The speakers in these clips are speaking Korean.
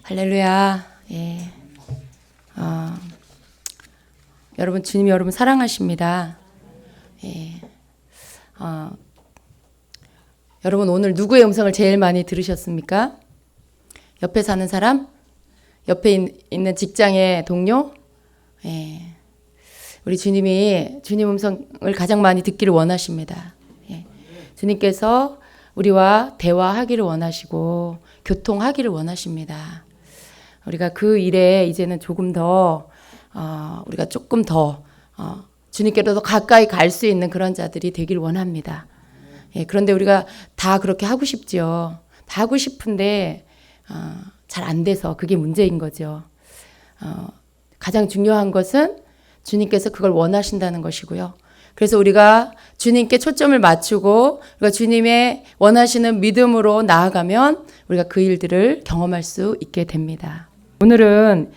할렐루야. 예. 여러분, 주님이 여러분 사랑하십니다. 예. 여러분, 오늘 누구의 음성을 제일 많이 들으셨습니까? 옆에 사는 사람? 옆에 있는 직장의 동료? 예. 우리 주님이 주님 음성을 가장 많이 듣기를 원하십니다. 예. 주님께서 우리와 대화하기를 원하시고 교통하기를 원하십니다. 우리가 그 일에 이제는 조금 더 우리가 조금 더 주님께로 더 가까이 갈 수 있는 그런 자들이 되길 원합니다. 예, 그런데 우리가 다 그렇게 하고 싶죠. 다 하고 싶은데 잘 안 돼서 그게 문제인 거죠. 가장 중요한 것은 주님께서 그걸 원하신다는 것이고요. 그래서 우리가 주님께 초점을 맞추고 우리가 주님의 원하시는 믿음으로 나아가면 우리가 그 일들을 경험할 수 있게 됩니다. 오늘은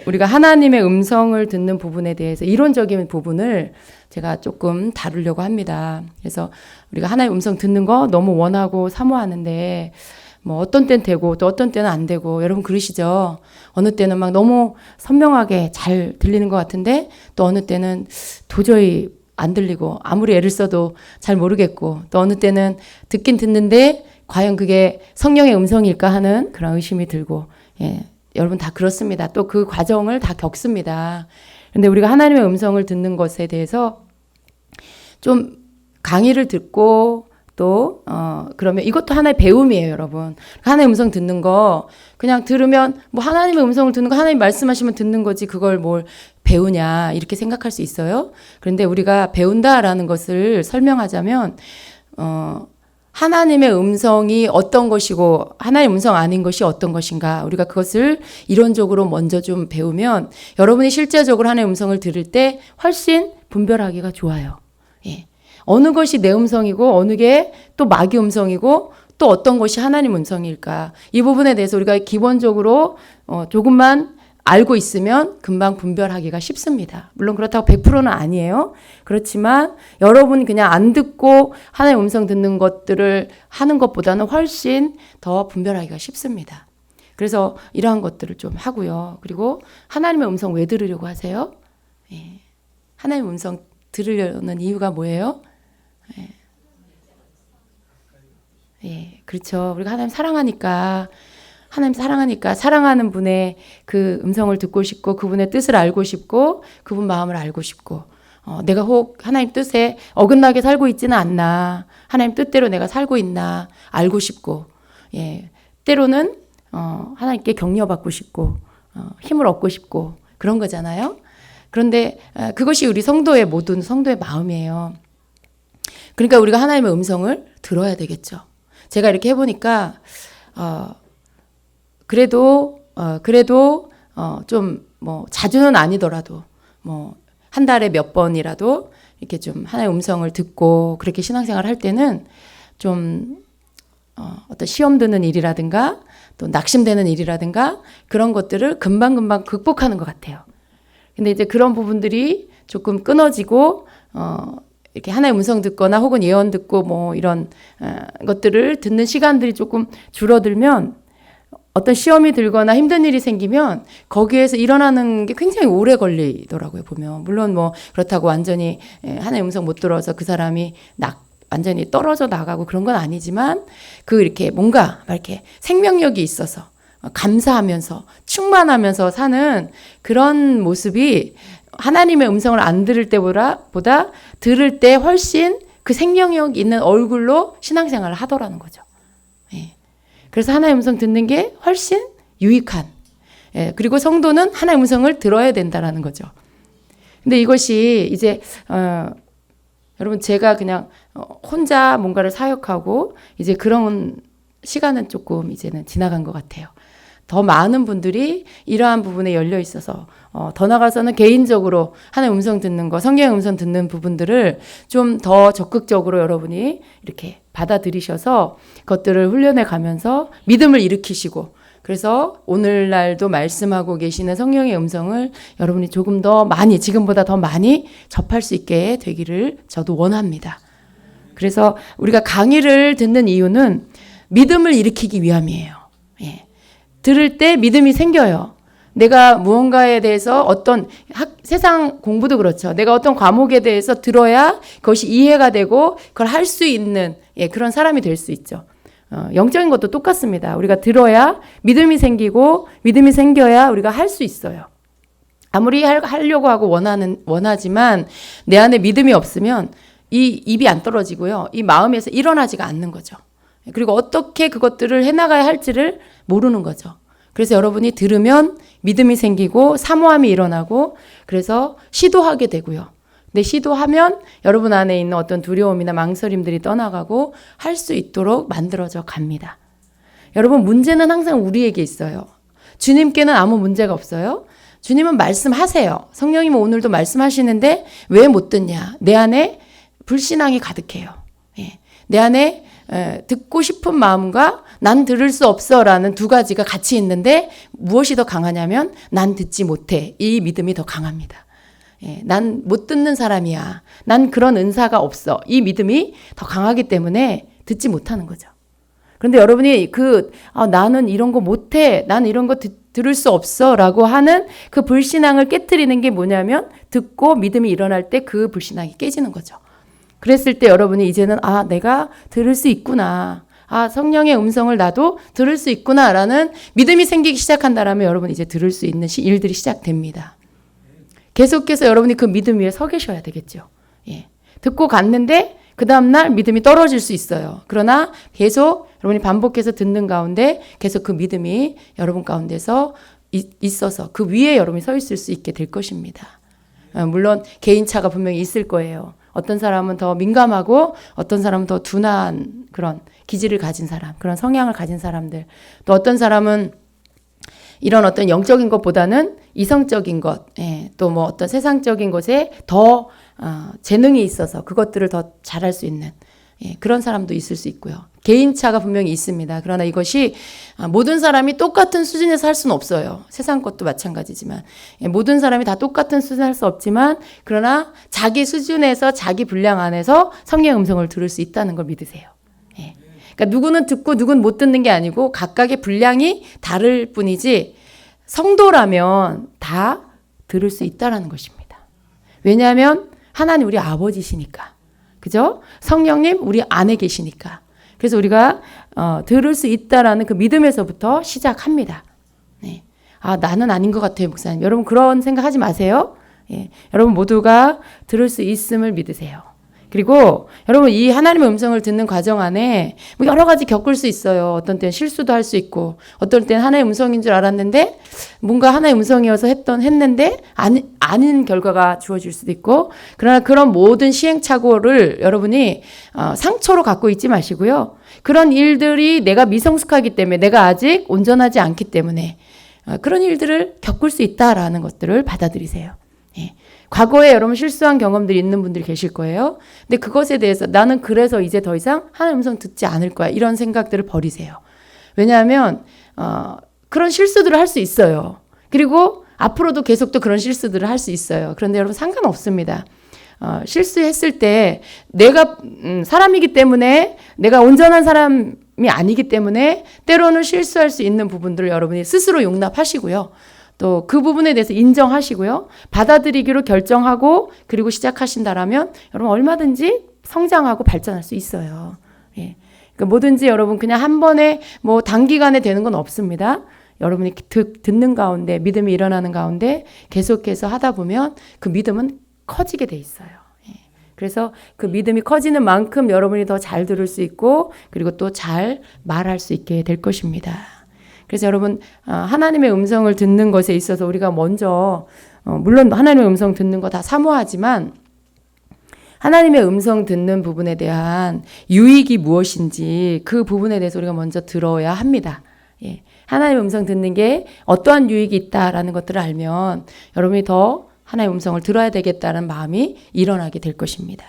우리가 하나님의 음성을 듣는 부분에 대해서 이론적인 부분을 제가 조금 다루려고 합니다. 그래서 우리가 하나님의 음성 듣는 거 너무 원하고 사모하는데 뭐 어떤 때는 되고 또 어떤 때는 안 되고 여러분 그러시죠? 어느 때는 막 너무 선명하게 잘 들리는 것 같은데 또 어느 때는 도저히 안 들리고 아무리 애를 써도 잘 모르겠고 또 어느 때는 듣긴 듣는데 과연 그게 성령의 음성일까 하는 그런 의심이 들고 예. 여러분 다 그렇습니다. 또 그 과정을 다 겪습니다. 그런데 우리가 하나님의 음성을 듣는 것에 대해서 좀 강의를 듣고 또 그러면 이것도 하나의 배움이에요, 여러분. 하나님의 음성 듣는 거 그냥 들으면 뭐 하나님의 음성을 듣는 거 하나님 말씀하시면 듣는 거지 그걸 뭘 배우냐 이렇게 생각할 수 있어요. 그런데 우리가 배운다라는 것을 설명하자면 하나님의 음성이 어떤 것이고 하나님의 음성 아닌 것이 어떤 것인가 우리가 그것을 이론적으로 먼저 좀 배우면 여러분이 실제적으로 하나님의 음성을 들을 때 훨씬 분별하기가 좋아요. 예. 어느 것이 내 음성이고 어느 게 또 마귀 음성이고 또 어떤 것이 하나님 음성일까 이 부분에 대해서 우리가 기본적으로 조금만 알고 있으면 금방 분별하기가 쉽습니다. 물론 그렇다고 100%는 아니에요. 그렇지만 여러분이 그냥 안 듣고 하나님의 음성 듣는 것들을 하는 것보다는 훨씬 더 분별하기가 쉽습니다. 그래서 이러한 것들을 좀 하고요. 그리고 하나님의 음성 왜 들으려고 하세요? 예. 하나님의 음성 들으려는 이유가 뭐예요? 예. 예, 그렇죠. 우리가 하나님 사랑하니까 사랑하는 분의 그 음성을 듣고 싶고 그분의 뜻을 알고 싶고 그분 마음을 알고 싶고 내가 혹 하나님 뜻에 어긋나게 살고 있지는 않나 하나님 뜻대로 내가 살고 있나 알고 싶고 예, 때로는 하나님께 격려받고 싶고 힘을 얻고 싶고 그런 거잖아요. 그런데 그것이 우리 성도의 모든 성도의 마음이에요. 그러니까 우리가 하나님의 음성을 들어야 되겠죠. 제가 이렇게 해보니까 그래도 좀 뭐 자주는 아니더라도 뭐 한 달에 몇 번이라도 이렇게 좀 하나님의 음성을 듣고 그렇게 신앙생활 할 때는 좀 어떤 시험 드는 일이라든가 또 낙심되는 일이라든가 그런 것들을 금방금방 극복하는 것 같아요. 근데 이제 그런 부분들이 조금 끊어지고 이렇게 하나의 음성 듣거나 혹은 예언 듣고 뭐 이런 것들을 듣는 시간들이 조금 줄어들면 어떤 시험이 들거나 힘든 일이 생기면 거기에서 일어나는 게 굉장히 오래 걸리더라고요, 보면. 물론 뭐 그렇다고 완전히 하나의 음성 못 들어서 그 사람이 완전히 떨어져 나가고 그런 건 아니지만 이렇게 뭔가 이렇게 생명력이 있어서 감사하면서 충만하면서 사는 그런 모습이 하나님의 음성을 안 들을 때보다 들을 때 훨씬 그 생명력 있는 얼굴로 신앙생활을 하더라는 거죠. 예. 그래서 하나님의 음성 듣는 게 훨씬 유익한. 예. 그리고 성도는 하나님의 음성을 들어야 된다라는 거죠. 근데 이것이 이제 여러분 제가 그냥 혼자 뭔가를 사역하고 이제 그런 시간은 조금 이제는 지나간 것 같아요. 더 많은 분들이 이러한 부분에 열려 있어서 더 나아가서는 개인적으로 하나님의 음성 듣는 거, 성경의 음성 듣는 부분들을 좀 더 적극적으로 여러분이 이렇게 받아들이셔서 그것들을 훈련해 가면서 믿음을 일으키시고 그래서 오늘날도 말씀하고 계시는 성령의 음성을 여러분이 조금 더 많이 지금보다 더 많이 접할 수 있게 되기를 저도 원합니다. 그래서 우리가 강의를 듣는 이유는 믿음을 일으키기 위함이에요. 예. 들을 때 믿음이 생겨요. 내가 무언가에 대해서 어떤 세상 공부도 그렇죠. 내가 어떤 과목에 대해서 들어야 그것이 이해가 되고 그걸 할 수 있는 그런 사람이 될 수 있죠. 영적인 것도 똑같습니다. 우리가 들어야 믿음이 생기고 믿음이 생겨야 우리가 할 수 있어요. 아무리 하려고 하고 원하지만 내 안에 믿음이 없으면 이 입이 안 떨어지고요. 이 마음에서 일어나지가 않는 거죠. 그리고 어떻게 그것들을 해나가야 할지를 모르는 거죠. 그래서 여러분이 들으면 믿음이 생기고 사모함이 일어나고 그래서 시도하게 되고요. 근데 시도하면 여러분 안에 있는 어떤 두려움이나 망설임들이 떠나가고 할 수 있도록 만들어져 갑니다. 여러분 문제는 항상 우리에게 있어요. 주님께는 아무 문제가 없어요. 주님은 말씀하세요. 성령님은 오늘도 말씀하시는데 왜 못 듣냐? 내 안에 불신앙이 가득해요. 내 안에 듣고 싶은 마음과 난 들을 수 없어라는 두 가지가 같이 있는데 무엇이 더 강하냐면 난 듣지 못해. 이 믿음이 더 강합니다. 난 못 듣는 사람이야. 난 그런 은사가 없어. 이 믿음이 더 강하기 때문에 듣지 못하는 거죠. 그런데 여러분이 나는 이런 거 못해. 나는 이런 거 들을 수 없어. 라고 하는 그 불신앙을 깨트리는 게 뭐냐면 듣고 믿음이 일어날 때 그 불신앙이 깨지는 거죠. 그랬을 때 여러분이 이제는 내가 들을 수 있구나. 성령의 음성을 나도 들을 수 있구나. 라는 믿음이 생기기 시작한다라면 여러분 이제 들을 수 있는 일들이 시작됩니다. 계속해서 여러분이 그 믿음 위에 서 계셔야 되겠죠. 듣고 갔는데 그 다음날 믿음이 떨어질 수 있어요. 그러나 계속 여러분이 반복해서 듣는 가운데 계속 그 믿음이 여러분 가운데서 있어서 그 위에 여러분이 서 있을 수 있게 될 것입니다. 물론 개인차가 분명히 있을 거예요. 어떤 사람은 더 민감하고 어떤 사람은 더 둔한 그런 기질을 가진 사람, 그런 성향을 가진 사람들, 또 어떤 사람은 이런 어떤 영적인 것보다는 이성적인 것, 또 뭐 어떤 세상적인 것에 더 재능이 있어서 그것들을 더 잘할 수 있는 그런 사람도 있을 수 있고요. 개인차가 분명히 있습니다. 그러나 이것이 모든 사람이 똑같은 수준에서 할 수는 없어요. 세상 것도 마찬가지지만 모든 사람이 다 똑같은 수준에서 할 수 없지만 그러나 자기 수준에서 자기 분량 안에서 성령의 음성을 들을 수 있다는 걸 믿으세요. 그러니까 누구는 듣고 누구는 못 듣는 게 아니고 각각의 분량이 다를 뿐이지 성도라면 다 들을 수 있다라는 것입니다. 왜냐하면 하나님 우리 아버지시니까. 그죠? 성령님 우리 안에 계시니까. 그래서 우리가 들을 수 있다라는 그 믿음에서부터 시작합니다. 나는 아닌 것 같아요, 목사님. 여러분 그런 생각하지 마세요. 여러분 모두가 들을 수 있음을 믿으세요. 그리고 여러분 이 하나님의 음성을 듣는 과정 안에 뭐 여러 가지 겪을 수 있어요. 어떤 때는 실수도 할 수 있고 어떤 때는 하나님의 음성인 줄 알았는데 뭔가 하나님의 음성이어서 했는데 아닌 결과가 주어질 수도 있고 그러나 그런 모든 시행착오를 여러분이 상처로 갖고 있지 마시고요. 그런 일들이 내가 미성숙하기 때문에 내가 아직 온전하지 않기 때문에 그런 일들을 겪을 수 있다라는 것들을 받아들이세요. 과거에 여러분 실수한 경험들이 있는 분들이 계실 거예요. 근데 그것에 대해서 나는 그래서 이제 더 이상 하나님 음성 듣지 않을 거야. 이런 생각들을 버리세요. 왜냐하면 그런 실수들을 할 수 있어요. 그리고 앞으로도 계속 또 그런 실수들을 할 수 있어요. 그런데 여러분 상관없습니다. 실수했을 때 내가 사람이기 때문에 내가 온전한 사람이 아니기 때문에 때로는 실수할 수 있는 부분들을 여러분이 스스로 용납하시고요. 또 그 부분에 대해서 인정하시고요. 받아들이기로 결정하고 그리고 시작하신다라면 여러분 얼마든지 성장하고 발전할 수 있어요. 그러니까 뭐든지 여러분 그냥 한 번에 뭐 단기간에 되는 건 없습니다. 여러분이 듣는 가운데 믿음이 일어나는 가운데 계속해서 하다 보면 그 믿음은 커지게 돼 있어요. 그래서 그 믿음이 커지는 만큼 여러분이 더 잘 들을 수 있고 그리고 또 잘 말할 수 있게 될 것입니다. 그래서 여러분 하나님의 음성을 듣는 것에 있어서 우리가 먼저 물론 하나님의 음성 듣는 거 다 사모하지만 하나님의 음성 듣는 부분에 대한 유익이 무엇인지 그 부분에 대해서 우리가 먼저 들어야 합니다. 하나님의 음성 듣는 게 어떠한 유익이 있다라는 것들을 알면 여러분이 더 하나님의 음성을 들어야 되겠다는 마음이 일어나게 될 것입니다.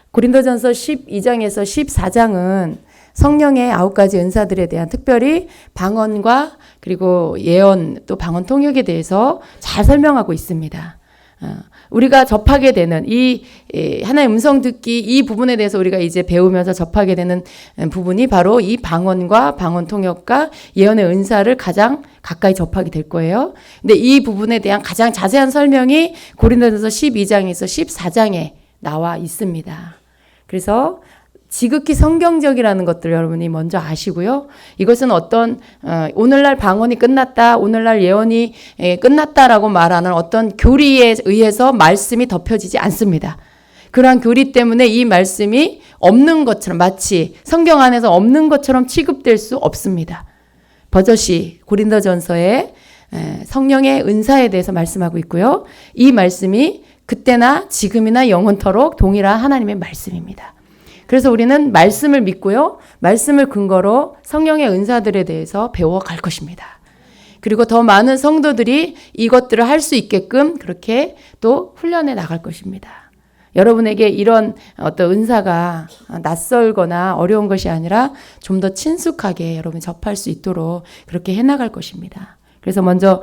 고린도전서 12장에서 14장은 성령의 9가지 은사들에 대한 특별히 방언과 그리고 예언 또 방언 통역에 대해서 잘 설명하고 있습니다. 우리가 접하게 되는 이 하나의 음성 듣기 이 부분에 대해서 우리가 이제 배우면서 접하게 되는 부분이 바로 이 방언과 방언 통역과 예언의 은사를 가장 가까이 접하게 될 거예요. 근데 이 부분에 대한 가장 자세한 설명이 고린도전서 12장에서 14장에 나와 있습니다. 그래서 지극히 성경적이라는 것들 여러분이 먼저 아시고요. 이것은 어떤 오늘날 방언이 끝났다, 오늘날 예언이 끝났다라고 말하는 어떤 교리에 의해서 말씀이 덮여지지 않습니다. 그러한 교리 때문에 이 말씀이 없는 것처럼 마치 성경 안에서 없는 것처럼 취급될 수 없습니다. 버젓이 고린도전서에 성령의 은사에 대해서 말씀하고 있고요. 이 말씀이 그때나 지금이나 영원토록 동일한 하나님의 말씀입니다. 그래서 우리는 말씀을 믿고요. 말씀을 근거로 성령의 은사들에 대해서 배워갈 것입니다. 그리고 더 많은 성도들이 이것들을 할 수 있게끔 그렇게 또 훈련해 나갈 것입니다. 여러분에게 이런 어떤 은사가 낯설거나 어려운 것이 아니라 좀 더 친숙하게 여러분이 접할 수 있도록 그렇게 해나갈 것입니다. 그래서 먼저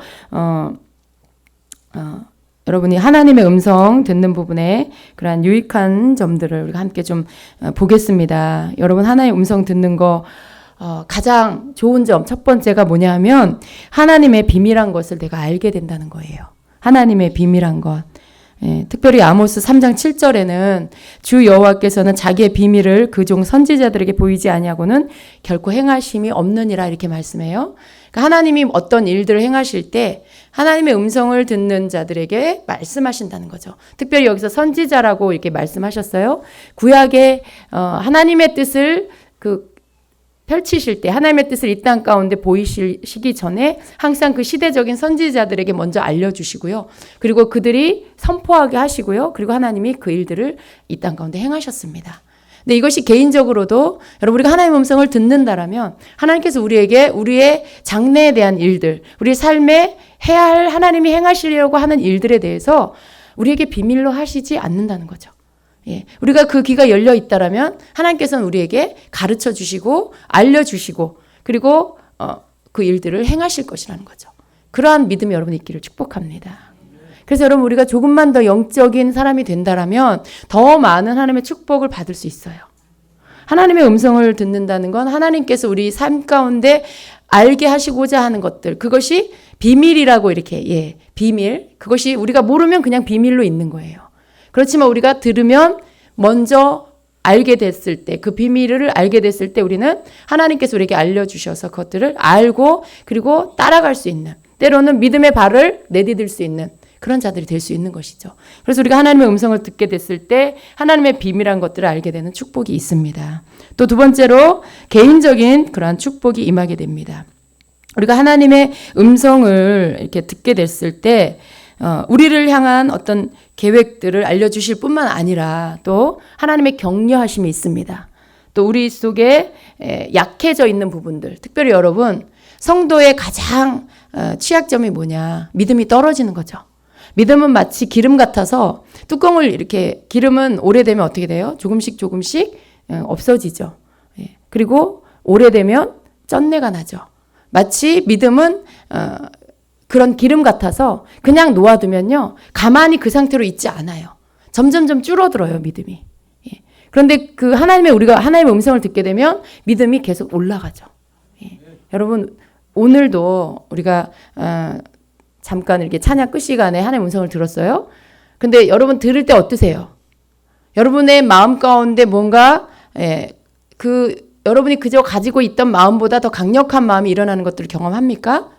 여러분이 하나님의 음성 듣는 부분에 그러한 유익한 점들을 우리가 함께 좀 보겠습니다. 여러분 하나님의 음성 듣는 거 가장 좋은 점 첫 번째가 뭐냐 하면 하나님의 비밀한 것을 내가 알게 된다는 거예요. 하나님의 비밀한 것. 특별히 아모스 3장 7절에는 주 여호와께서는 자기의 비밀을 그 종 선지자들에게 보이지 아니하고는 결코 행하심이 없느니라 이렇게 말씀해요. 그러니까 하나님이 어떤 일들을 행하실 때 하나님의 음성을 듣는 자들에게 말씀하신다는 거죠. 특별히 여기서 선지자라고 이렇게 말씀하셨어요. 구약에 하나님의 뜻을 펼치실 때 하나님의 뜻을 이 땅 가운데 보이시기 전에 항상 그 시대적인 선지자들에게 먼저 알려주시고요. 그리고 그들이 선포하게 하시고요. 그리고 하나님이 그 일들을 이 땅 가운데 행하셨습니다. 근데 이것이 개인적으로도 여러분 우리가 하나님의 음성을 듣는다라면 하나님께서 우리에게 우리의 장래에 대한 일들, 우리 삶에 해야 할 하나님이 행하시려고 하는 일들에 대해서 우리에게 비밀로 하시지 않는다는 거죠. 우리가 그 귀가 열려 있다라면 하나님께서는 우리에게 가르쳐 주시고 알려주시고 그리고 그 일들을 행하실 것이라는 거죠. 그러한 믿음이 여러분 있기를 축복합니다. 그래서 여러분 우리가 조금만 더 영적인 사람이 된다라면 더 많은 하나님의 축복을 받을 수 있어요. 하나님의 음성을 듣는다는 건 하나님께서 우리 삶 가운데 알게 하시고자 하는 것들 그것이 비밀이라고 이렇게 비밀 그것이 우리가 모르면 그냥 비밀로 있는 거예요. 그렇지만 우리가 들으면 먼저 알게 됐을 때 그 비밀을 알게 됐을 때 우리는 하나님께서 우리에게 알려주셔서 그것들을 알고 그리고 따라갈 수 있는 때로는 믿음의 발을 내디딜 수 있는 그런 자들이 될 수 있는 것이죠. 그래서 우리가 하나님의 음성을 듣게 됐을 때 하나님의 비밀한 것들을 알게 되는 축복이 있습니다. 또 두 번째로 개인적인 그러한 축복이 임하게 됩니다. 우리가 하나님의 음성을 이렇게 듣게 됐을 때 우리를 향한 어떤 계획들을 알려주실 뿐만 아니라 또 하나님의 격려하심이 있습니다. 또 우리 속에 약해져 있는 부분들, 특별히 여러분 성도의 가장 취약점이 뭐냐? 믿음이 떨어지는 거죠. 믿음은 마치 기름 같아서 뚜껑을 이렇게 기름은 오래되면 어떻게 돼요? 조금씩 없어지죠. 그리고 오래되면 쩐내가 나죠. 마치 믿음은 그런 기름 같아서 그냥 놓아두면요. 가만히 그 상태로 있지 않아요. 점점점 줄어들어요, 믿음이. 그런데 우리가 하나님의 음성을 듣게 되면 믿음이 계속 올라가죠. 여러분, 오늘도 우리가 잠깐 이렇게 찬양 끝 시간에 하나님의 음성을 들었어요. 근데 여러분 들을 때 어떠세요? 여러분의 마음 가운데 뭔가 여러분이 그저 가지고 있던 마음보다 더 강력한 마음이 일어나는 것들을 경험합니까?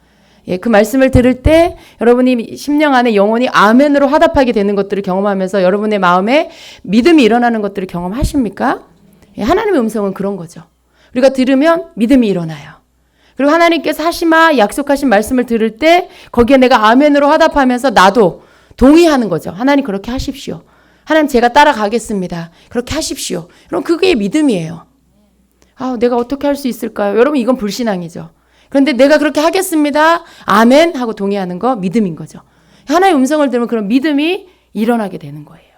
그 말씀을 들을 때 여러분이 심령 안에 영혼이 아멘으로 화답하게 되는 것들을 경험하면서 여러분의 마음에 믿음이 일어나는 것들을 경험하십니까? 하나님의 음성은 그런 거죠. 우리가 들으면 믿음이 일어나요. 그리고 하나님께서 하시마 약속하신 말씀을 들을 때 거기에 내가 아멘으로 화답하면서 나도 동의하는 거죠. 하나님 그렇게 하십시오. 하나님 제가 따라가겠습니다. 그렇게 하십시오. 여러분 그게 믿음이에요. 내가 어떻게 할 수 있을까요? 여러분 이건 불신앙이죠. 그런데 내가 그렇게 하겠습니다. 아멘 하고 동의하는 거 믿음인 거죠. 하나님의 음성을 들으면 그런 믿음이 일어나게 되는 거예요.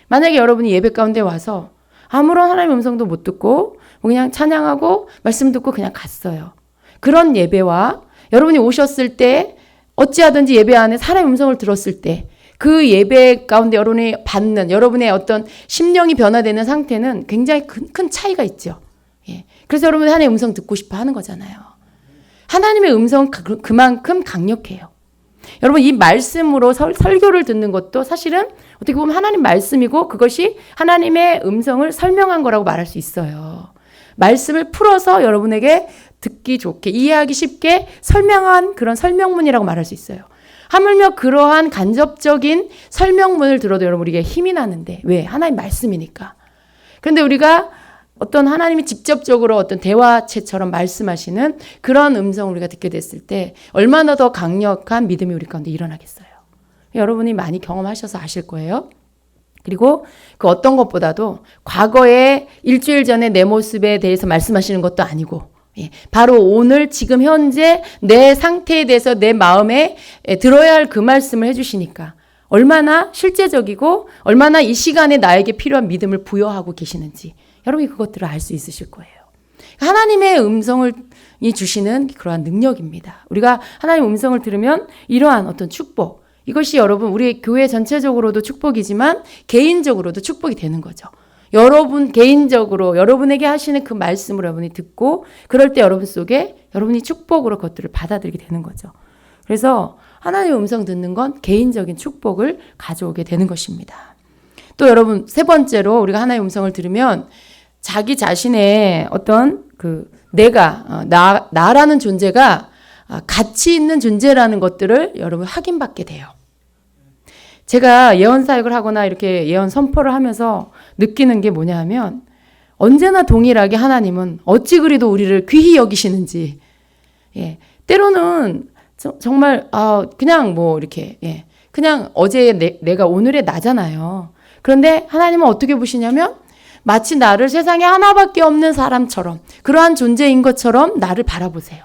만약에 여러분이 예배 가운데 와서 아무런 하나님의 음성도 못 듣고 그냥 찬양하고 말씀 듣고 그냥 갔어요. 그런 예배와 여러분이 오셨을 때 어찌하든지 예배 안에 하나님의 음성을 들었을 때 그 예배 가운데 여러분이 받는 여러분의 어떤 심령이 변화되는 상태는 굉장히 큰 차이가 있죠. 예. 그래서 여러분 하나님의 음성 듣고 싶어 하는 거잖아요. 하나님의 음성은 그만큼 강력해요. 여러분 이 말씀으로 설교를 듣는 것도 사실은 어떻게 보면 하나님 말씀이고 그것이 하나님의 음성을 설명한 거라고 말할 수 있어요. 말씀을 풀어서 여러분에게 듣기 좋게 이해하기 쉽게 설명한 그런 설명문이라고 말할 수 있어요. 하물며 그러한 간접적인 설명문을 들어도 여러분 우리에게 힘이 나는데 왜? 하나님 말씀이니까. 그런데 우리가 어떤 하나님이 직접적으로 어떤 대화체처럼 말씀하시는 그런 음성을 우리가 듣게 됐을 때 얼마나 더 강력한 믿음이 우리 가운데 일어나겠어요. 여러분이 많이 경험하셔서 아실 거예요. 그리고 그 어떤 것보다도 과거에 일주일 전에 내 모습에 대해서 말씀하시는 것도 아니고 바로 오늘 지금 현재 내 상태에 대해서 내 마음에 들어야 할 그 말씀을 해주시니까 얼마나 실제적이고 얼마나 이 시간에 나에게 필요한 믿음을 부여하고 계시는지 여러분이 그것들을 알 수 있으실 거예요. 하나님의 음성을 주시는 그러한 능력입니다. 우리가 하나님의 음성을 들으면 이러한 어떤 축복, 이것이 여러분 우리 교회 전체적으로도 축복이지만 개인적으로도 축복이 되는 거죠. 여러분 개인적으로 여러분에게 하시는 그 말씀을 여러분이 듣고 그럴 때 여러분 속에 여러분이 축복으로 그것들을 받아들이게 되는 거죠. 그래서 하나님의 음성 듣는 건 개인적인 축복을 가져오게 되는 것입니다. 또 여러분 세 번째로 우리가 하나님의 음성을 들으면 자기 자신의 어떤 그 내가 나라는 존재가 가치 있는 존재라는 것들을 여러분 확인받게 돼요. 제가 예언 사역을 하거나 이렇게 예언 선포를 하면서 느끼는 게 뭐냐 하면 언제나 동일하게 하나님은 어찌 그리도 우리를 귀히 여기시는지 때로는 정말 그냥 뭐 이렇게 그냥 어제의 내가 오늘의 나잖아요. 그런데 하나님은 어떻게 보시냐면 마치 나를 세상에 하나밖에 없는 사람처럼 그러한 존재인 것처럼 나를 바라보세요.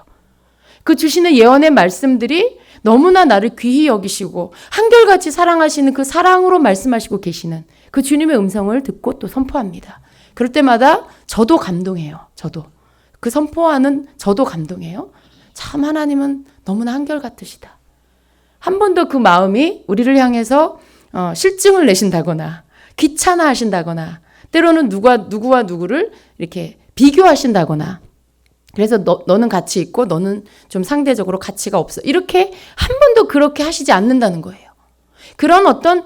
그 주시는 예언의 말씀들이 너무나 나를 귀히 여기시고 한결같이 사랑하시는 그 사랑으로 말씀하시고 계시는 그 주님의 음성을 듣고 또 선포합니다. 그럴 때마다 저도 감동해요. 저도. 그 선포하는 저도 감동해요. 참 하나님은 너무나 한결같으시다. 한 번도 그 마음이 우리를 향해서 실증을 내신다거나 귀찮아하신다거나 때로는 누구와 누구를 이렇게 비교하신다거나 그래서 너는 가치 있고 너는 좀 상대적으로 가치가 없어. 이렇게 한 번도 그렇게 하시지 않는다는 거예요. 그런 어떤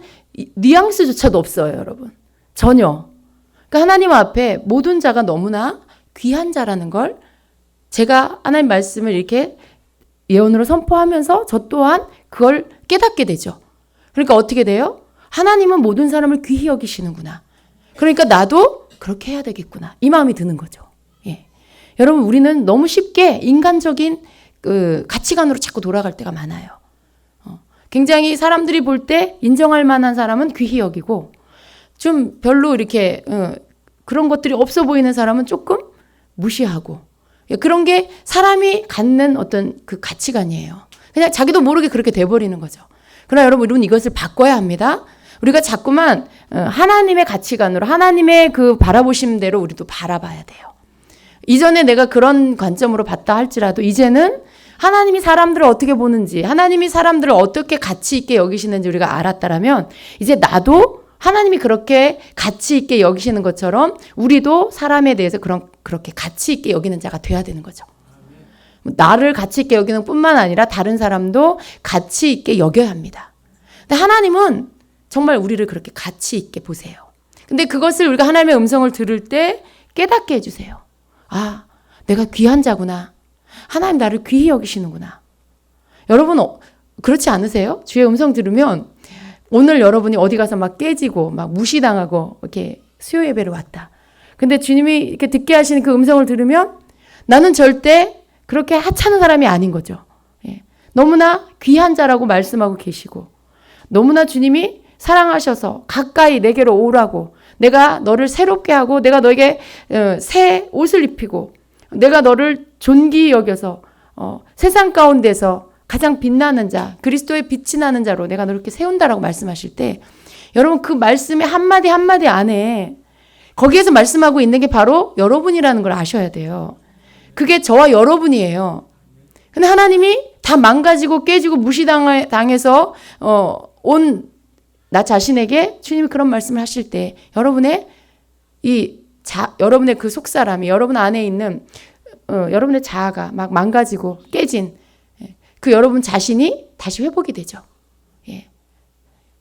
뉘앙스조차도 없어요, 여러분. 전혀. 그러니까 하나님 앞에 모든 자가 너무나 귀한 자라는 걸 제가 하나님 말씀을 이렇게 예언으로 선포하면서 저 또한 그걸 깨닫게 되죠. 그러니까 어떻게 돼요? 하나님은 모든 사람을 귀히 여기시는구나. 그러니까 나도 그렇게 해야 되겠구나. 이 마음이 드는 거죠. 여러분 우리는 너무 쉽게 인간적인 그 가치관으로 자꾸 돌아갈 때가 많아요. 굉장히 사람들이 볼 때 인정할 만한 사람은 귀히 여기고 좀 별로 이렇게 그런 것들이 없어 보이는 사람은 조금 무시하고 그런 게 사람이 갖는 어떤 그 가치관이에요. 그냥 자기도 모르게 그렇게 돼버리는 거죠. 그러나 여러분 이것을 바꿔야 합니다. 우리가 자꾸만 하나님의 가치관으로 하나님의 그 바라보심대로 우리도 바라봐야 돼요. 이전에 내가 그런 관점으로 봤다 할지라도 이제는 하나님이 사람들을 어떻게 보는지 하나님이 사람들을 어떻게 가치 있게 여기시는지 우리가 알았다라면 이제 나도 하나님이 그렇게 가치 있게 여기시는 것처럼 우리도 사람에 대해서 그렇게 가치 있게 여기는 자가 돼야 되는 거죠. 나를 가치 있게 여기는 뿐만 아니라 다른 사람도 가치 있게 여겨야 합니다. 근데 하나님은 정말 우리를 그렇게 가치 있게 보세요. 근데 그것을 우리가 하나님의 음성을 들을 때 깨닫게 해주세요. 아, 내가 귀한 자구나. 하나님 나를 귀히 여기시는구나. 여러분 그렇지 않으세요? 주의 음성 들으면 오늘 여러분이 어디 가서 막 깨지고 막 무시당하고 이렇게 수요 예배를 왔다. 근데 주님이 이렇게 듣게 하시는 그 음성을 들으면 나는 절대 그렇게 하찮은 사람이 아닌 거죠. 너무나 귀한 자라고 말씀하고 계시고 너무나 주님이 사랑하셔서 가까이 내게로 오라고 내가 너를 새롭게 하고 내가 너에게 새 옷을 입히고 내가 너를 존귀히 여겨서 세상 가운데서 가장 빛나는 자, 그리스도의 빛이 나는 자로 내가 너를 이렇게 세운다라고 말씀하실 때 여러분 그 말씀의 한마디 한마디 안에 거기에서 말씀하고 있는 게 바로 여러분이라는 걸 아셔야 돼요. 그게 저와 여러분이에요. 근데 하나님이 다 망가지고 깨지고 무시당해서 온 나 자신에게 주님이 그런 말씀을 하실 때 여러분의 여러분의 그 속사람이 여러분 안에 있는 여러분의 자아가 막 망가지고 깨진 그 여러분 자신이 다시 회복이 되죠. 예.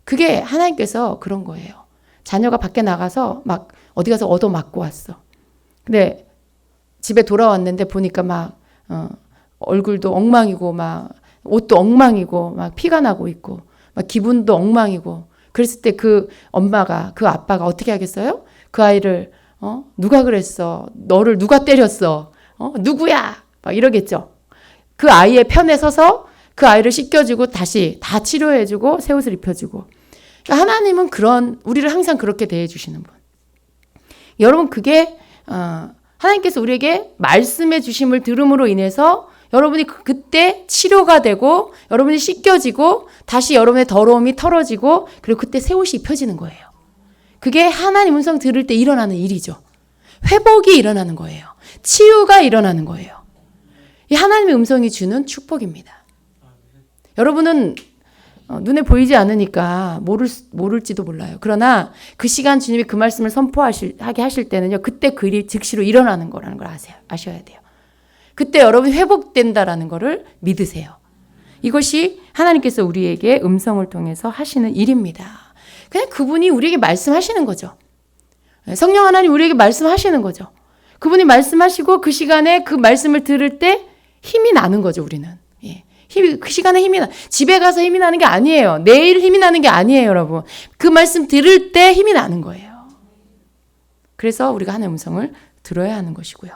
그게 하나님께서 그런 거예요. 자녀가 밖에 나가서 막 어디 가서 얻어맞고 왔어. 근데 집에 돌아왔는데 보니까 막 얼굴도 엉망이고 막 옷도 엉망이고 막 피가 나고 있고 막 기분도 엉망이고 그랬을 때 그 엄마가 그 아빠가 어떻게 하겠어요? 그 아이를 누가 그랬어? 너를 누가 때렸어? 누구야? 막 이러겠죠. 그 아이의 편에 서서 그 아이를 씻겨주고 다시 다 치료해주고 새 옷을 입혀주고. 그러니까 하나님은 우리를 항상 그렇게 대해주시는 분. 여러분 그게 하나님께서 우리에게 말씀해 주심을 들음으로 인해서 여러분이 그때 치료가 되고 여러분이 씻겨지고 다시 여러분의 더러움이 털어지고 그리고 그때 새 옷이 입혀지는 거예요. 그게 하나님 음성 들을 때 일어나는 일이죠. 회복이 일어나는 거예요. 치유가 일어나는 거예요. 이 하나님의 음성이 주는 축복입니다. 여러분은 눈에 보이지 않으니까 모를지도 몰라요. 그러나 그 시간 주님이 그 말씀을 선포하게 하실 때는요. 그때 그 일이 즉시로 일어나는 거라는 걸 아셔야 돼요. 그때 여러분이 회복된다라는 거를 믿으세요. 이것이 하나님께서 우리에게 음성을 통해서 하시는 일입니다. 그냥 그분이 우리에게 말씀하시는 거죠. 성령 하나님 우리에게 말씀하시는 거죠. 그분이 말씀하시고 그 시간에 그 말씀을 들을 때 힘이 나는 거죠, 우리는. 예. 그 시간에 집에 가서 힘이 나는 게 아니에요. 내일 힘이 나는 게 아니에요, 여러분. 그 말씀 들을 때 힘이 나는 거예요. 그래서 우리가 하나님의 음성을 들어야 하는 것이고요.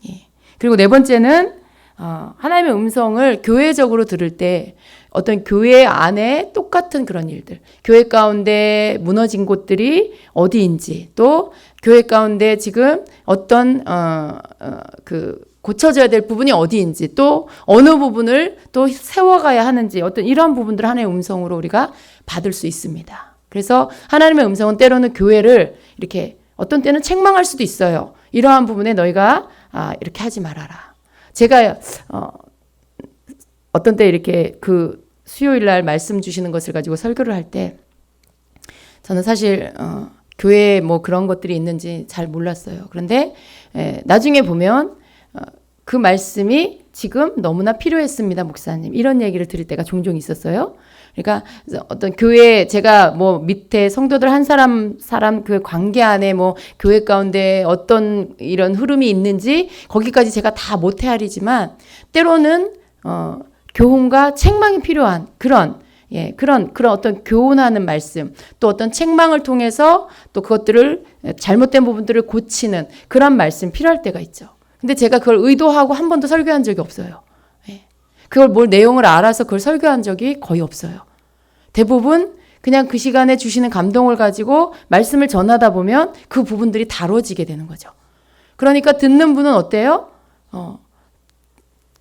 예. 그리고 네 번째는 하나님의 음성을 교회적으로 들을 때 어떤 교회 안에 똑같은 그런 일들, 교회 가운데 무너진 곳들이 어디인지, 또 교회 가운데 지금 어떤 고쳐져야 될 부분이 어디인지, 또 어느 부분을 또 세워가야 하는지, 어떤 이러한 부분들을 하나님의 음성으로 우리가 받을 수 있습니다. 그래서 하나님의 음성은 때로는 교회를 이렇게 어떤 때는 책망할 수도 있어요. 이러한 부분에 너희가 이렇게 하지 말아라. 제가 어떤 때 이렇게 그 수요일 날 말씀 주시는 것을 가지고 설교를 할 때 저는 사실 교회에 뭐 그런 것들이 있는지 잘 몰랐어요. 그런데 나중에 보면 그 말씀이 지금 너무나 필요했습니다, 목사님. 이런 얘기를 들을 때가 종종 있었어요. 그러니까 어떤 교회 제가 뭐 밑에 성도들 한 사람 그 관계 안에 뭐 교회 가운데 어떤 이런 흐름이 있는지 거기까지 제가 다 못 헤아리지만 때로는 교훈과 책망이 필요한 그런 어떤 교훈하는 말씀, 또 어떤 책망을 통해서 또 그것들을 잘못된 부분들을 고치는 그런 말씀 필요할 때가 있죠. 근데 제가 그걸 의도하고 한 번도 설교한 적이 없어요. 그걸 뭘 내용을 알아서 그걸 설교한 적이 거의 없어요. 대부분 그냥 그 시간에 주시는 감동을 가지고 말씀을 전하다 보면 그 부분들이 다뤄지게 되는 거죠. 그러니까 듣는 분은 어때요?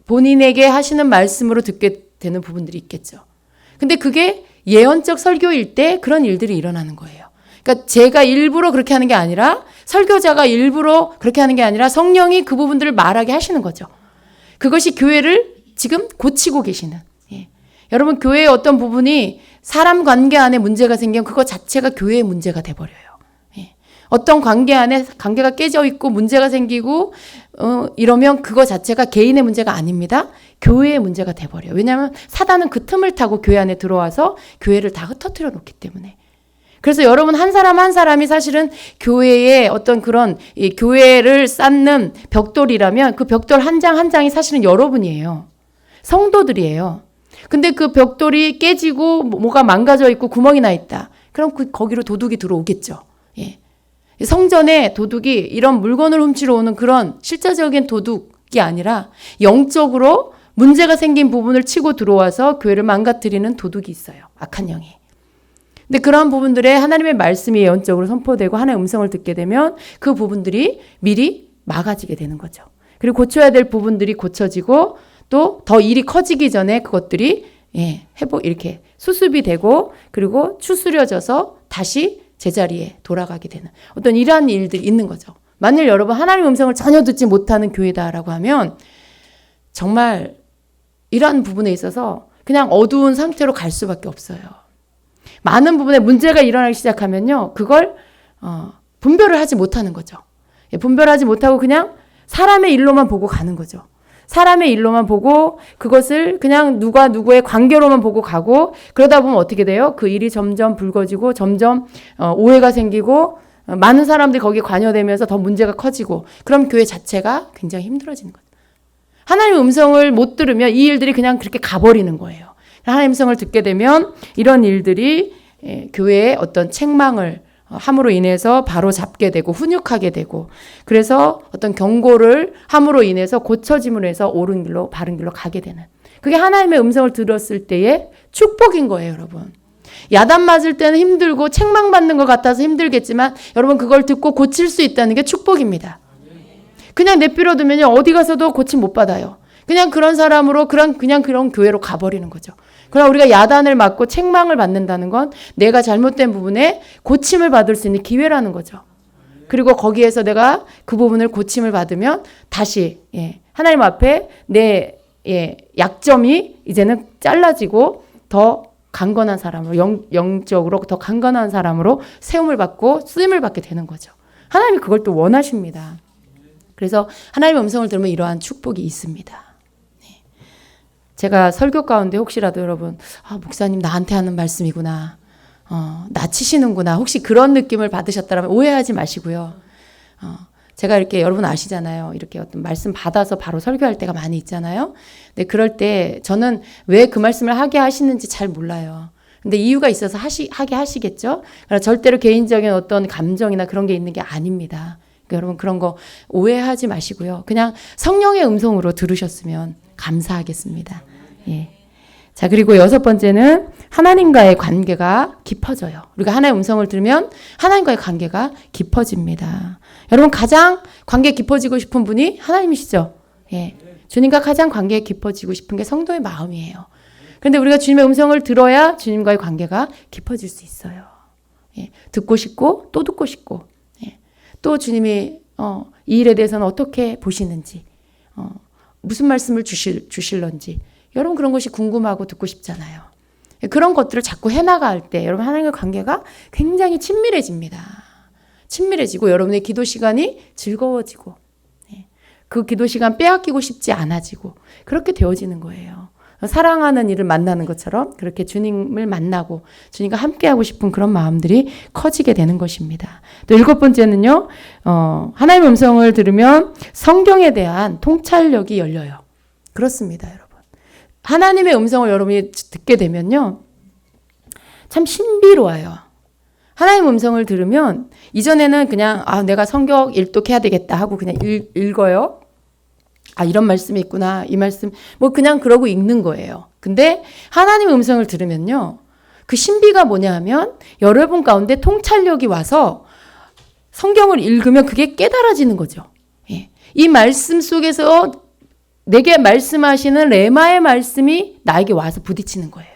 본인에게 하시는 말씀으로 듣게 되는 부분들이 있겠죠. 근데 그게 예언적 설교일 때 그런 일들이 일어나는 거예요. 그러니까 제가 일부러 그렇게 하는 게 아니라 설교자가 일부러 그렇게 하는 게 아니라 성령이 그 부분들을 말하게 하시는 거죠. 그것이 교회를 지금 고치고 계시는. 예. 여러분 교회의 어떤 부분이 사람 관계 안에 문제가 생기면 그거 자체가 교회의 문제가 돼버려요. 예. 어떤 관계 안에 관계가 깨져 있고 문제가 생기고 이러면 그거 자체가 개인의 문제가 아닙니다. 교회의 문제가 돼버려요. 왜냐하면 사단은 그 틈을 타고 교회 안에 들어와서 교회를 다 흩어뜨려 놓기 때문에. 그래서 여러분 한 사람 한 사람이 사실은 교회의 어떤 그런 이 교회를 쌓는 벽돌이라면 그 벽돌 한 장 한 장이 사실은 여러분이에요. 성도들이에요. 근데 그 벽돌이 깨지고 뭐가 망가져 있고 구멍이 나 있다. 그럼 거기로 도둑이 들어오겠죠. 예. 성전에 도둑이 이런 물건을 훔치러 오는 그런 실제적인 도둑이 아니라 영적으로 문제가 생긴 부분을 치고 들어와서 교회를 망가뜨리는 도둑이 있어요. 악한 영이. 근데 그러한 부분들에 하나님의 말씀이 예언적으로 선포되고 하나님의 음성을 듣게 되면 그 부분들이 미리 막아지게 되는 거죠. 그리고 고쳐야 될 부분들이 고쳐지고 또 더 일이 커지기 전에 그것들이 이렇게 수습이 되고 그리고 추스려져서 다시 제자리에 돌아가게 되는 어떤 이러한 일들이 있는 거죠. 만일 여러분 하나님의 음성을 전혀 듣지 못하는 교회다라고 하면 정말 이러한 부분에 있어서 그냥 어두운 상태로 갈 수밖에 없어요. 많은 부분에 문제가 일어나기 시작하면요. 그걸 분별을 하지 못하는 거죠. 분별하지 못하고 그냥 사람의 일로만 보고 가는 거죠. 사람의 일로만 보고 그것을 그냥 누가 누구의 관계로만 보고 가고 그러다 보면 어떻게 돼요? 그 일이 점점 불거지고 점점 오해가 생기고 많은 사람들이 거기에 관여되면서 더 문제가 커지고 그럼 교회 자체가 굉장히 힘들어지는 거죠. 하나님의 음성을 못 들으면 이 일들이 그냥 그렇게 가버리는 거예요. 하나님의 음성을 듣게 되면 이런 일들이 교회의 어떤 책망을 함으로 인해서 바로 잡게 되고 훈육하게 되고 그래서 어떤 경고를 함으로 인해서 고쳐짐으로 해서 옳은 길로 바른 길로 가게 되는 그게 하나님의 음성을 들었을 때의 축복인 거예요, 여러분. 야단 맞을 때는 힘들고 책망받는 것 같아서 힘들겠지만 여러분 그걸 듣고 고칠 수 있다는 게 축복입니다. 그냥 내버려두면 어디 가서도 고침 못 받아요. 그냥 그런 사람으로 그냥 그런 교회로 가버리는 거죠. 그러나 우리가 야단을 맞고 책망을 받는다는 건 내가 잘못된 부분에 고침을 받을 수 있는 기회라는 거죠. 그리고 거기에서 내가 그 부분을 고침을 받으면 다시 하나님 앞에 내 약점이 이제는 잘라지고 더 강건한 사람으로 영적으로 더 강건한 사람으로 세움을 받고 쓰임을 받게 되는 거죠. 하나님이 그걸 또 원하십니다. 그래서 하나님의 음성을 들으면 이러한 축복이 있습니다. 제가 설교 가운데 혹시라도 여러분 목사님 나한테 하는 말씀이구나. 나 치시는구나. 혹시 그런 느낌을 받으셨다면 오해하지 마시고요. 제가 이렇게 여러분 아시잖아요. 이렇게 어떤 말씀 받아서 바로 설교할 때가 많이 있잖아요. 근데 그럴 때 저는 왜 그 말씀을 하게 하시는지 잘 몰라요. 근데 이유가 있어서 하게 하시겠죠. 그러나 절대로 개인적인 어떤 감정이나 그런 게 있는 게 아닙니다. 그러니까 여러분 그런 거 오해하지 마시고요. 그냥 성령의 음성으로 들으셨으면 감사하겠습니다. 예. 자, 그리고 6번째는 하나님과의 관계가 깊어져요. 우리가 하나님의 음성을 들으면 하나님과의 관계가 깊어집니다. 여러분 가장 관계 깊어지고 싶은 분이 하나님이시죠. 예. 주님과 가장 관계 깊어지고 싶은 게 성도의 마음이에요. 그런데 우리가 주님의 음성을 들어야 주님과의 관계가 깊어질 수 있어요. 예. 듣고 싶고 또 듣고 싶고 또 주님이 이 일에 대해서는 어떻게 보시는지 무슨 말씀을 주실런지 여러분 그런 것이 궁금하고 듣고 싶잖아요. 그런 것들을 자꾸 해나갈 때 여러분 하나님과 관계가 굉장히 친밀해집니다. 친밀해지고 여러분의 기도 시간이 즐거워지고 그 기도 시간 빼앗기고 싶지 않아지고 그렇게 되어지는 거예요. 사랑하는 이를 만나는 것처럼 그렇게 주님을 만나고 주님과 함께하고 싶은 그런 마음들이 커지게 되는 것입니다. 또 7번째는요. 하나님의 음성을 들으면 성경에 대한 통찰력이 열려요. 그렇습니다, 여러분. 하나님의 음성을 여러분이 듣게 되면요. 참 신비로워요. 하나님의 음성을 들으면 이전에는 그냥 내가 성경 일독해야 되겠다 하고 그냥 읽어요. 이런 말씀이 있구나. 이 말씀 그냥 그러고 읽는 거예요. 근데 하나님의 음성을 들으면요. 그 신비가 뭐냐 하면 여러분 가운데 통찰력이 와서 성경을 읽으면 그게 깨달아지는 거죠. 예. 이 말씀 속에서 내게 말씀하시는 레마의 말씀이 나에게 와서 부딪히는 거예요.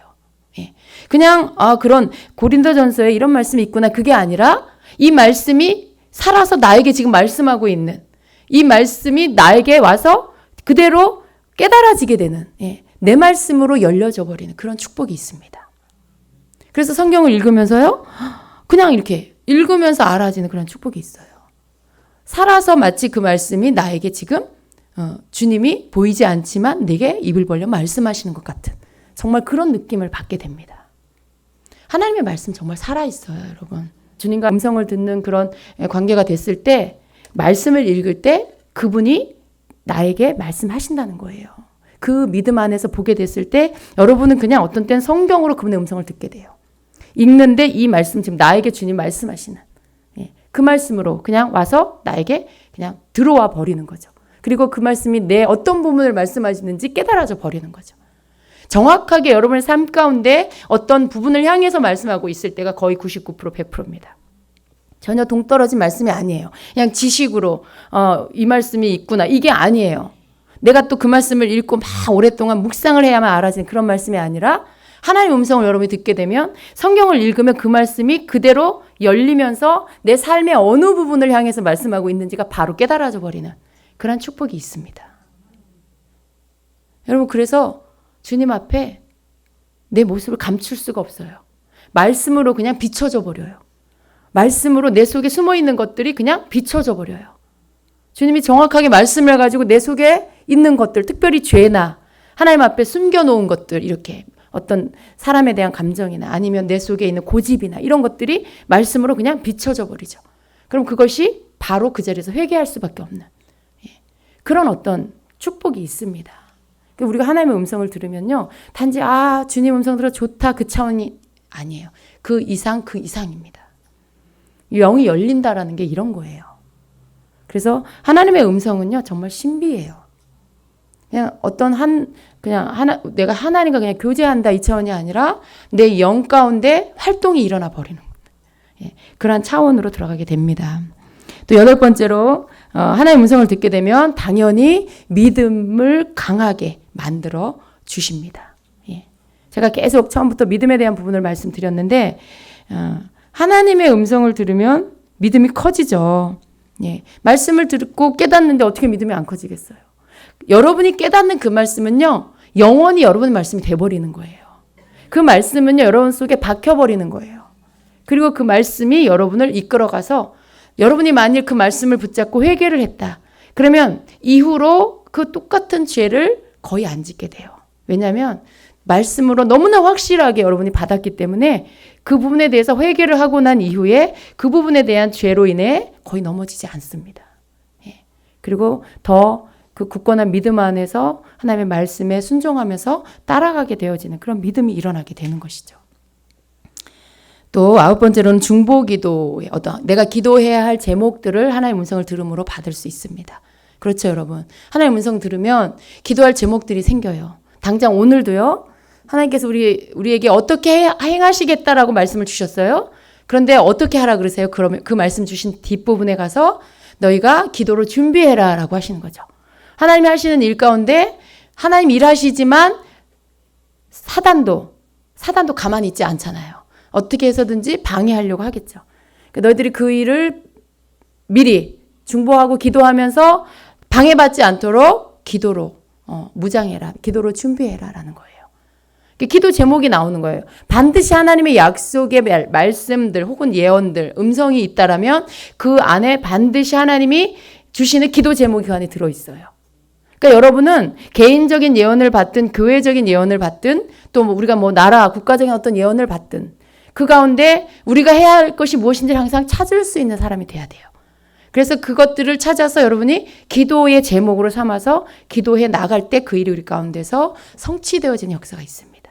예. 그냥 그런 고린도전서에 이런 말씀이 있구나. 그게 아니라 이 말씀이 살아서 나에게 지금 말씀하고 있는 이 말씀이 나에게 와서 그대로 깨달아지게 되는 내 말씀으로 열려져 버리는 그런 축복이 있습니다. 그래서 성경을 읽으면서요. 그냥 이렇게 읽으면서 알아지는 그런 축복이 있어요. 살아서 마치 그 말씀이 나에게 지금 주님이 보이지 않지만 내게 입을 벌려 말씀하시는 것 같은 정말 그런 느낌을 받게 됩니다. 하나님의 말씀 정말 살아있어요, 여러분. 주님과 음성을 듣는 그런 관계가 됐을 때 말씀을 읽을 때 그분이 나에게 말씀하신다는 거예요. 그 믿음 안에서 보게 됐을 때 여러분은 그냥 어떤 때는 성경으로 그분의 음성을 듣게 돼요. 읽는데 이 말씀 지금 나에게 주님 말씀하시는 그 말씀으로 그냥 와서 나에게 그냥 들어와 버리는 거죠. 그리고 그 말씀이 내 어떤 부분을 말씀하시는지 깨달아져 버리는 거죠. 정확하게 여러분의 삶 가운데 어떤 부분을 향해서 말씀하고 있을 때가 거의 99% 100%입니다. 전혀 동떨어진 말씀이 아니에요. 그냥 지식으로 이 말씀이 있구나 이게 아니에요. 내가 또 그 말씀을 읽고 막 오랫동안 묵상을 해야만 알아지는 그런 말씀이 아니라 하나님의 음성을 여러분이 듣게 되면 성경을 읽으면 그 말씀이 그대로 열리면서 내 삶의 어느 부분을 향해서 말씀하고 있는지가 바로 깨달아져 버리는 그런 축복이 있습니다. 여러분 그래서 주님 앞에 내 모습을 감출 수가 없어요. 말씀으로 그냥 비춰져 버려요. 말씀으로 내 속에 숨어 있는 것들이 그냥 비춰져 버려요. 주님이 정확하게 말씀을 가지고 내 속에 있는 것들, 특별히 죄나 하나님 앞에 숨겨놓은 것들, 이렇게 어떤 사람에 대한 감정이나 아니면 내 속에 있는 고집이나 이런 것들이 말씀으로 그냥 비춰져 버리죠. 그럼 그것이 바로 그 자리에서 회개할 수밖에 없는 그런 어떤 축복이 있습니다. 우리가 하나님의 음성을 들으면요, 단지 주님 음성 들어 좋다 그 차원이 아니에요. 그 이상입니다. 영이 열린다라는 게 이런 거예요. 그래서 하나님의 음성은요 정말 신비해요. 그냥 내가 하나님과 그냥 교제한다 이 차원이 아니라 내 영 가운데 활동이 일어나 버리는 겁니다. 그러한 차원으로 들어가게 됩니다. 또 8번째로 하나님의 음성을 듣게 되면 당연히 믿음을 강하게 만들어 주십니다. 제가 계속 처음부터 믿음에 대한 부분을 말씀드렸는데 하나님의 음성을 들으면 믿음이 커지죠. 말씀을 듣고 깨닫는데 어떻게 믿음이 안 커지겠어요? 여러분이 깨닫는 그 말씀은요, 영원히 여러분의 말씀이 돼버리는 거예요. 그 말씀은요, 여러분 속에 박혀버리는 거예요. 그리고 그 말씀이 여러분을 이끌어가서 여러분이 만일 그 말씀을 붙잡고 회개를 했다. 그러면 이후로 그 똑같은 죄를 거의 안 짓게 돼요. 왜냐하면 말씀으로 너무나 확실하게 여러분이 받았기 때문에 그 부분에 대해서 회개를 하고 난 이후에 그 부분에 대한 죄로 인해 거의 넘어지지 않습니다. 그리고 더 그 굳건한 믿음 안에서 하나님의 말씀에 순종하면서 따라가게 되어지는 그런 믿음이 일어나게 되는 것이죠. 또 9번째로는 중보기도, 내가 기도해야 할 제목들을 하나님의 음성을 들음으로 받을 수 있습니다. 그렇죠, 여러분. 하나님의 음성 들으면 기도할 제목들이 생겨요. 당장 오늘도요, 하나님께서 우리에게 어떻게 행하시겠다라고 말씀을 주셨어요. 그런데 어떻게 하라 그러세요? 그러면 그 말씀 주신 뒷부분에 가서 너희가 기도로 준비해라 라고 하시는 거죠. 하나님이 하시는 일 가운데 하나님 일하시지만 사단도 가만히 있지 않잖아요. 어떻게 해서든지 방해하려고 하겠죠. 너희들이 그 일을 미리 중보하고 기도하면서 방해받지 않도록 기도로 무장해라. 기도로 준비해라 라는 거예요. 기도 제목이 나오는 거예요. 반드시 하나님의 약속의 말씀들 혹은 예언들, 음성이 있다라면 그 안에 반드시 하나님이 주시는 기도 제목이 그 안에 들어있어요. 그러니까 여러분은 개인적인 예언을 받든 교회적인 예언을 받든 또 우리가 나라, 국가적인 어떤 예언을 받든 그 가운데 우리가 해야 할 것이 무엇인지 항상 찾을 수 있는 사람이 돼야 돼요. 그래서 그것들을 찾아서 여러분이 기도의 제목으로 삼아서 기도해 나갈 때 그 일이 우리 가운데서 성취되어지는 역사가 있습니다.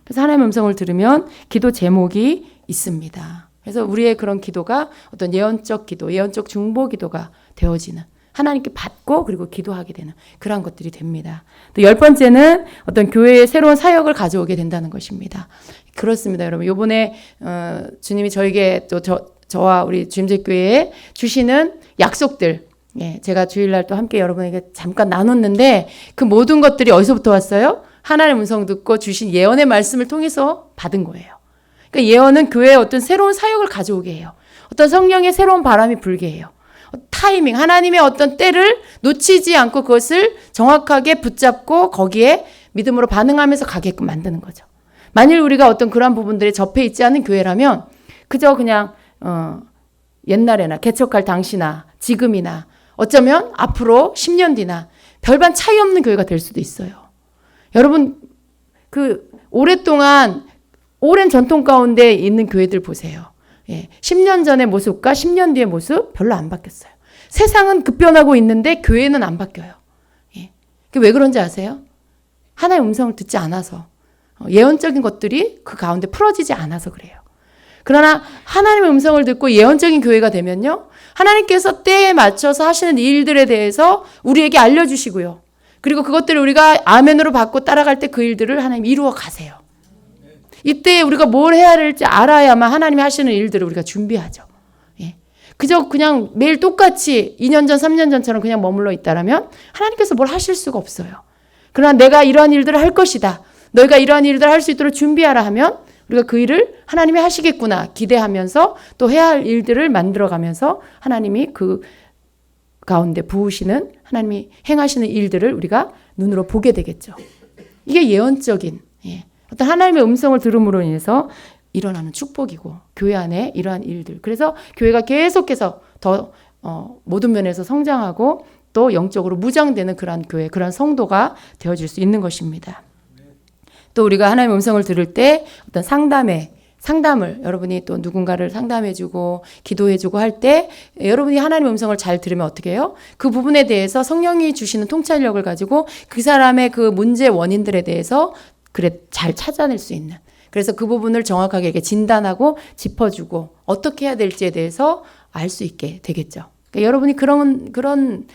그래서 하나님의 음성을 들으면 기도 제목이 있습니다. 그래서 우리의 그런 기도가 어떤 예언적 기도, 예언적 중보 기도가 되어지는, 하나님께 받고 그리고 기도하게 되는 그런 것들이 됩니다. 또 10번째는 어떤 교회의 새로운 사역을 가져오게 된다는 것입니다. 그렇습니다, 여러분. 요번에 주님이 저에게 또 저와 우리 주임제교회에 주시는 약속들, 제가 주일날 또 함께 여러분에게 잠깐 나눴는데 그 모든 것들이 어디서부터 왔어요? 하나님의 음성 듣고 주신 예언의 말씀을 통해서 받은 거예요. 그러니까 예언은 교회에 어떤 새로운 사역을 가져오게 해요. 어떤 성령의 새로운 바람이 불게 해요. 타이밍, 하나님의 어떤 때를 놓치지 않고 그것을 정확하게 붙잡고 거기에 믿음으로 반응하면서 가게끔 만드는 거죠. 만일 우리가 어떤 그러한 부분들에 접해 있지 않은 교회라면 그저 그냥 옛날에나 개척할 당시나 지금이나 어쩌면 앞으로 10년 뒤나 별반 차이 없는 교회가 될 수도 있어요. 여러분 오랫동안 오랜 전통 가운데 있는 교회들 보세요. 10년 전의 모습과 10년 뒤의 모습 별로 안 바뀌었어요. 세상은 급변하고 있는데 교회는 안 바뀌어요. 그게 왜 그런지 아세요? 하나님의 음성을 듣지 않아서, 예언적인 것들이 그 가운데 풀어지지 않아서 그래요. 그러나 하나님의 음성을 듣고 예언적인 교회가 되면요, 하나님께서 때에 맞춰서 하시는 일들에 대해서 우리에게 알려주시고요. 그리고 그것들을 우리가 아멘으로 받고 따라갈 때 그 일들을 하나님 이루어 가세요. 이때 우리가 뭘 해야 할지 알아야만 하나님이 하시는 일들을 우리가 준비하죠. 그저 그냥 매일 똑같이 2년 전, 3년 전처럼 그냥 머물러 있다라면 하나님께서 뭘 하실 수가 없어요. 그러나 내가 이러한 일들을 할 것이다. 너희가 이러한 일들을 할 수 있도록 준비하라 하면 우리가 그 일을 하나님이 하시겠구나 기대하면서 또 해야 할 일들을 만들어가면서 하나님이 그 가운데 부으시는, 하나님이 행하시는 일들을 우리가 눈으로 보게 되겠죠. 이게 예언적인 어떤 하나님의 음성을 들음으로 인해서 일어나는 축복이고 교회 안에 이러한 일들. 그래서 교회가 계속해서 더 모든 면에서 성장하고 또 영적으로 무장되는 그러한 교회, 그러한 성도가 되어질 수 있는 것입니다. 또 우리가 하나님의 음성을 들을 때 어떤 상담을 여러분이 또 누군가를 상담해주고 기도해주고 할 때 여러분이 하나님의 음성을 잘 들으면 어떻게 해요? 그 부분에 대해서 성령이 주시는 통찰력을 가지고 그 사람의 그 문제 원인들에 대해서 잘 찾아낼 수 있는, 그래서 그 부분을 정확하게 이렇게 진단하고 짚어주고 어떻게 해야 될지에 대해서 알 수 있게 되겠죠. 그러니까 여러분이 그런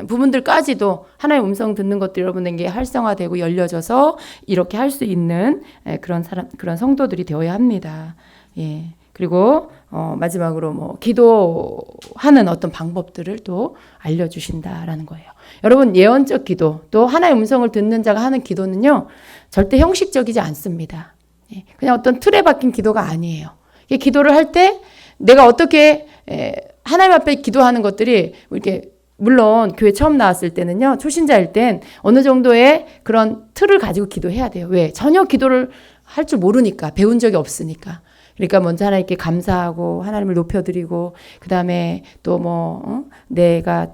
부분들까지도 하나의 음성 듣는 것도 여러분에게 활성화되고 열려져서 이렇게 할 수 있는 그런 성도들이 되어야 합니다. 예. 그리고 마지막으로 기도하는 어떤 방법들을 또 알려주신다라는 거예요. 여러분, 예언적 기도, 또 하나의 음성을 듣는 자가 하는 기도는요, 절대 형식적이지 않습니다. 예. 그냥 어떤 틀에 박힌 기도가 아니에요. 기도를 할 때 내가 어떻게 하나님 앞에 기도하는 것들이 이렇게, 물론 교회 처음 나왔을 때는요, 초신자일 땐 어느 정도의 그런 틀을 가지고 기도해야 돼요. 왜? 전혀 기도를 할 줄 모르니까, 배운 적이 없으니까. 그러니까 먼저 하나님께 감사하고 하나님을 높여드리고, 그 다음에 또 내가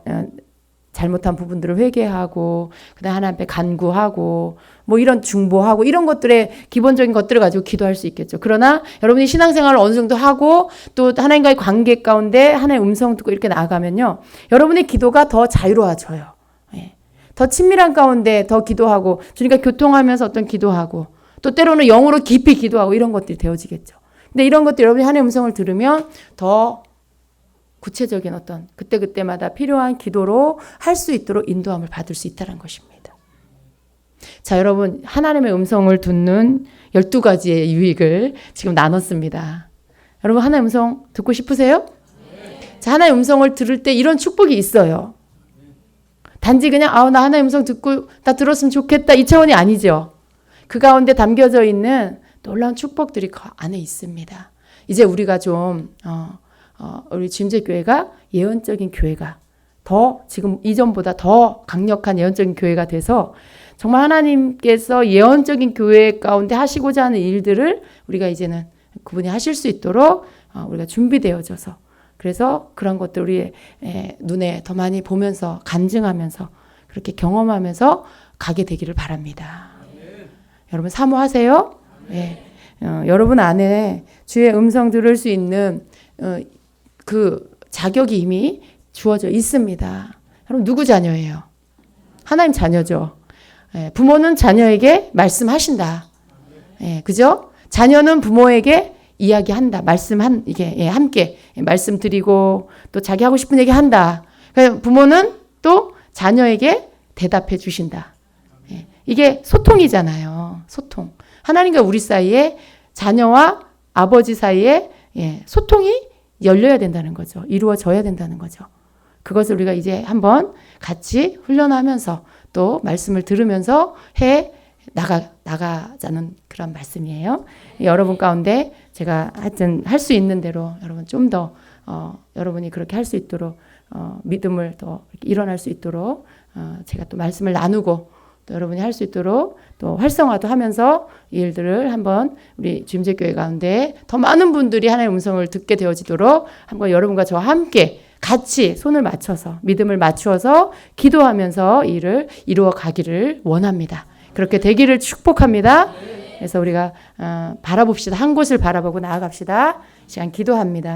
잘못한 부분들을 회개하고, 그다음 하나님 앞에 간구하고, 이런 중보하고, 이런 것들의 기본적인 것들을 가지고 기도할 수 있겠죠. 그러나 여러분이 신앙생활을 어느 정도 하고 또 하나님과의 관계 가운데 하나님의 음성 듣고 이렇게 나아가면요, 여러분의 기도가 더 자유로워져요. 예. 더 친밀한 가운데 더 기도하고, 주님과 교통하면서 어떤 기도하고, 또 때로는 영으로 깊이 기도하고, 이런 것들이 되어지겠죠. 근데 이런 것들 여러분이 하나님의 음성을 들으면 더 구체적인 어떤 그때그때마다 필요한 기도로 할 수 있도록 인도함을 받을 수 있다는 것입니다. 자, 여러분, 하나님의 음성을 듣는 12가지의 유익을 지금 나눴습니다. 여러분, 하나님의 음성 듣고 싶으세요? 자, 하나님의 음성을 들을 때 이런 축복이 있어요. 단지 그냥 나 하나님의 음성 듣고 나 들었으면 좋겠다, 이 차원이 아니죠. 그 가운데 담겨져 있는 놀라운 축복들이 그 안에 있습니다. 이제 우리가 좀 우리 주임제교회가 예언적인 교회가 더 지금 이전보다 더 강력한 예언적인 교회가 돼서 정말 하나님께서 예언적인 교회 가운데 하시고자 하는 일들을 우리가 이제는 그분이 하실 수 있도록 우리가 준비되어져서, 그래서 그런 것들 우리의 눈에 더 많이 보면서 간증하면서 그렇게 경험하면서 가게 되기를 바랍니다. 여러분 사모하세요. 네. 여러분 안에 주의 음성 들을 수 있는 그 자격이 이미 주어져 있습니다. 여러분 누구 자녀예요? 하나님 자녀죠. 부모는 자녀에게 말씀하신다. 그죠? 자녀는 부모에게 이야기한다. 이게 함께 말씀드리고 또 자기 하고 싶은 얘기 한다. 부모는 또 자녀에게 대답해 주신다. 이게 소통이잖아요. 소통. 하나님과 우리 사이에, 자녀와 아버지 사이에 소통이 열려야 된다는 거죠. 이루어져야 된다는 거죠. 그것을 우리가 이제 한번 같이 훈련하면서 또 말씀을 들으면서 해 나가자는 그런 말씀이에요. 여러분 가운데 제가 하여튼 할 수 있는 대로 여러분 좀 더 여러분이 그렇게 할 수 있도록 믿음을 더 일어날 수 있도록 제가 또 말씀을 나누고 또 여러분이 할 수 있도록 또 활성화도 하면서 이 일들을 한번 우리 주임제교회 가운데 더 많은 분들이 하나님의 음성을 듣게 되어지도록 한번 여러분과 저와 함께 같이 손을 맞춰서 믿음을 맞추어서 기도하면서 이 일을 이루어 가기를 원합니다. 그렇게 되기를 축복합니다. 그래서 우리가 바라봅시다. 한 곳을 바라보고 나아갑시다. 시간 기도합니다.